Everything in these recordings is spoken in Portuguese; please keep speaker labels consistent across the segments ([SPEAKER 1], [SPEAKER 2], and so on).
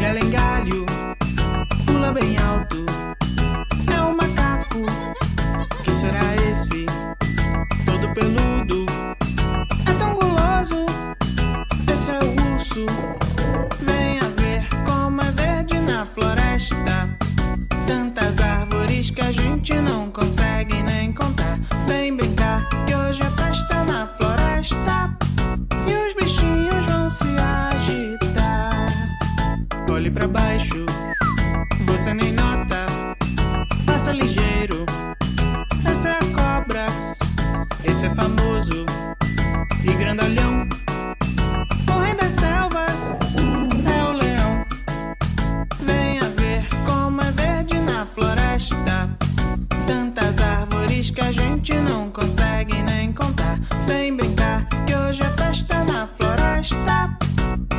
[SPEAKER 1] galho em galho, pula bem alto. É um macaco, quem será esse? Todo peludo, é tão guloso. Esse é o urso. Venha ver como é verde na floresta. Tantas árvores que a gente não consegue nem contar. Vem brincar que hoje é festa na floresta e os bichinhos vão se agitar. Olhe pra baixo, você nem nota. Passa ligeiro, essa é a cobra. Esse é famoso e grandalhão. O rei das selvas é o leão. Venha ver como é verde na floresta. Tantas árvores que a gente não consegue nem contar. Vem brincar que hoje é festa na floresta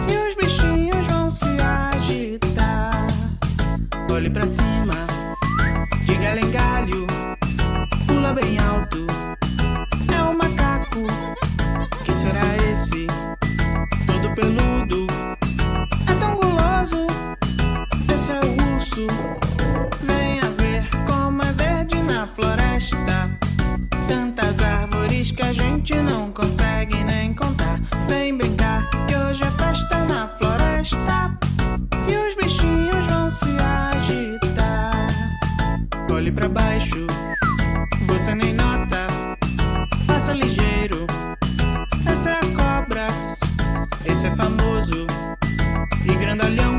[SPEAKER 1] e os bichinhos vão se agitar. Olhe pra cima, de galho em galho, pula bem alto. É um macaco, quem será esse? Todo peludo, é tão guloso. Esse é o urso. Venha ver como é verde na floresta. Tantas árvores que a gente não consegue nem contar. Vem brincar que hoje é festa na floresta e os bichinhos vão se agitar. Olhe pra baixo, você nem nota. Passa ligeiro, essa é a cobra. Esse é famoso e grandalhão.